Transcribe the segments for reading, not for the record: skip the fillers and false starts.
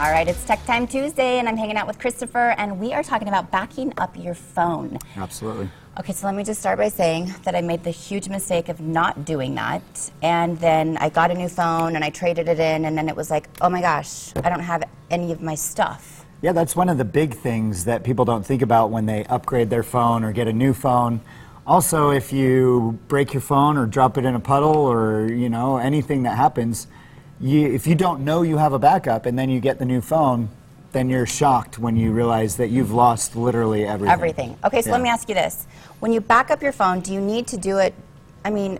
All right, it's Tech Time Tuesday, and I'm hanging out with Christopher, and we are talking about backing up your phone. Absolutely. Okay, so let me just start by saying that I made the huge mistake of not doing that, and then I got a new phone, and I traded it in, and then it was like, oh my gosh, I don't have any of my stuff. Yeah, that's one of the big things that people don't think about when they upgrade their phone or get a new phone. Also, if you break your phone or drop it in a puddle or, you know, anything that happens, if you don't know you have a backup and then you get the new phone, then you're shocked when you realize that you've lost literally everything. Everything. Okay, so let me ask you this. When you back up your phone, do you need to do it, I mean,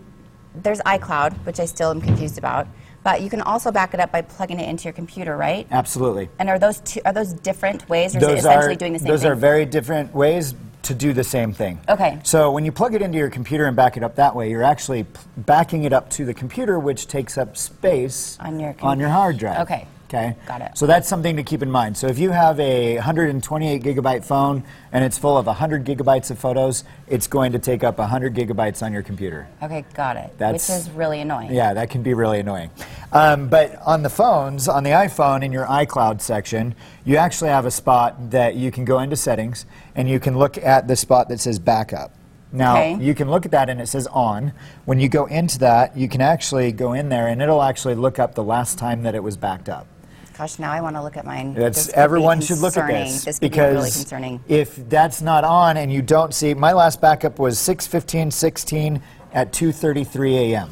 there's iCloud, which I still am confused about, but you can also back it up by plugging it into your computer, right? Absolutely. And are those different ways, or is it essentially doing the same thing? Those are very different ways to do the same thing. Okay. So when you plug it into your computer and back it up that way, you're actually backing it up to the computer, which takes up space on your hard drive. Okay. Okay. Got it. So that's something to keep in mind. So if you have a 128 gigabyte phone and it's full of 100 gigabytes of photos, it's going to take up 100 gigabytes on your computer. Okay, got it. Which is really annoying. Yeah, that can be really annoying. But on the phones, on the iPhone, in your iCloud section, you actually have a spot that you can go into settings and you can look at the spot that says backup. Now, you can look at that and it says on. When you go into that, you can actually go in there and it'll actually look up the last time that it was backed up. Gosh, now I want to look at mine. Everyone should look at this because really concerning. If that's not on and you don't see, my last backup was 6/15/16 at 2:33 a.m.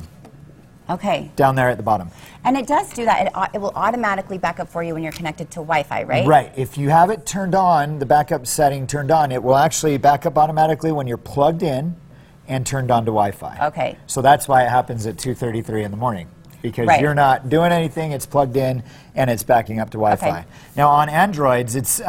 Okay. Down there at the bottom. And it does do that. It will automatically back up for you when you're connected to Wi-Fi, right? Right. If you have it turned on, the backup setting turned on, it will actually back up automatically when you're plugged in and turned on to Wi-Fi. Okay. So that's why it happens at 2:33 in the morning. Because you're not doing anything, it's plugged in, and it's backing up to Wi-Fi. Okay. Now on Androids, it's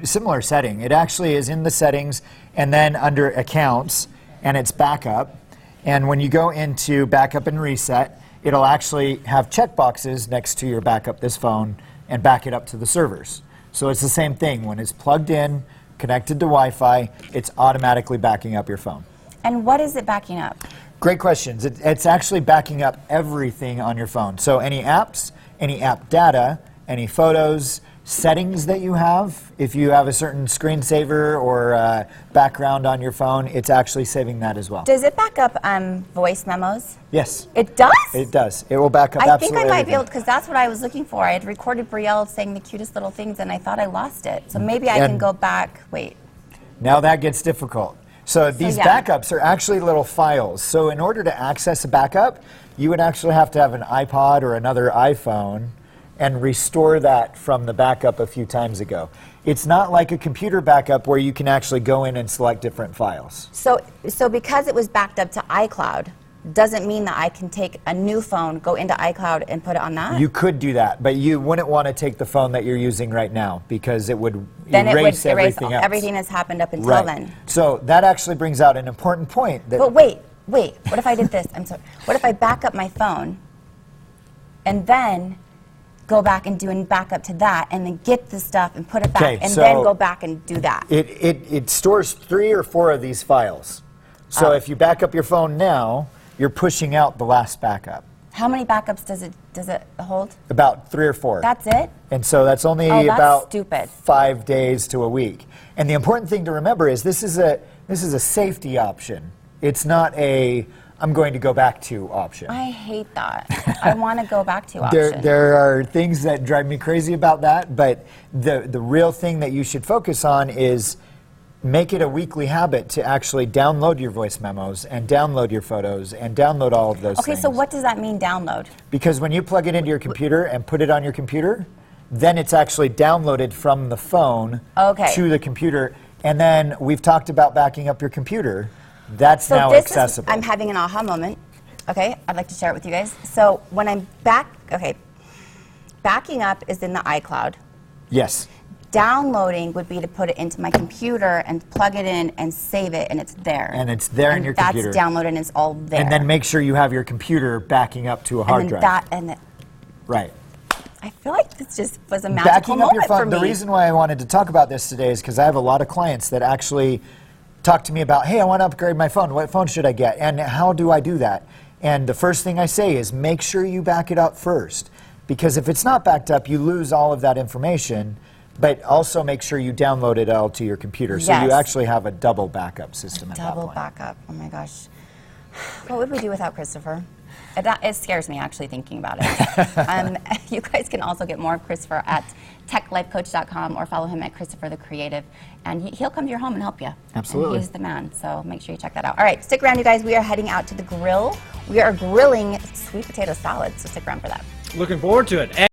similar setting. It actually is in the settings, and then under accounts, and it's backup. And when you go into backup and reset, it'll actually have checkboxes next to your backup this phone and back it up to the servers. So it's the same thing. When it's plugged in, connected to Wi-Fi, it's automatically backing up your phone. And what is it backing up? Great questions. It's actually backing up everything on your phone. So any apps, any app data, any photos, settings that you have. If you have a certain screensaver or background on your phone, it's actually saving that as well. Does it back up voice memos? Yes. It does? It does. It will back up I absolutely think I might be able to, because that's what I was looking for. I had recorded Brielle saying the cutest little things, and I thought I lost it. So maybe I can go back. Wait. Now that gets difficult. So these backups are actually little files. So in order to access a backup, you would actually have to have an iPod or another iPhone and restore that from the backup a few times ago. It's not like a computer backup where you can actually go in and select different files. So because it was backed up to iCloud, doesn't mean that I can take a new phone, go into iCloud, and put it on that? You could do that, but you wouldn't want to take the phone that you're using right now because it would erase everything else. Everything that's happened up until then. So that actually brings out an important point. But wait. What if I did this? I'm sorry. What if I back up my phone and then go back and do a backup to that and then get the stuff and put it back and then go back and do that? It stores 3 or 4 of these files. So if you back up your phone now, you're pushing out the last backup. How many backups does it hold? About 3 or 4. That's it? And so that's only about 5 days to a week. And the important thing to remember is this is a safety option. It's not a I'm going to go back to option. I hate that. I want to go back to option. There are things that drive me crazy about that, but the real thing that you should focus on is make it a weekly habit to actually download your voice memos and download your photos and download all of those things. Okay, so what does that mean, download? Because when you plug it into your computer and put it on your computer, then it's actually downloaded from the phone to the computer. And then we've talked about backing up your computer. That's now accessible. I'm having an aha moment. Okay, I'd like to share it with you guys. So when I'm backing up is in the iCloud. Yes. Downloading would be to put it into my computer and plug it in and save it, and it's there. And it's there in your computer. That's downloaded and it's all there. And then make sure you have your computer backing up to a hard drive. Right. I feel like this just was a magical moment for me. The reason why I wanted to talk about this today is because I have a lot of clients that actually talk to me about, hey, I want to upgrade my phone. What phone should I get? And how do I do that? And the first thing I say is make sure you back it up first. because if it's not backed up, you lose all of that information. But also make sure you download it all to your computer, so you actually have a double backup system at that point. Double backup. Oh my gosh. What would we do without Christopher? It scares me actually thinking about it. You guys can also get more of Christopher at techlifecoach.com or follow him at Christopher the Creative, and he'll come to your home and help you. Absolutely. And he's the man, so make sure you check that out. All right, stick around, you guys. We are heading out to the grill. We are grilling sweet potato salad, so stick around for that. Looking forward to it.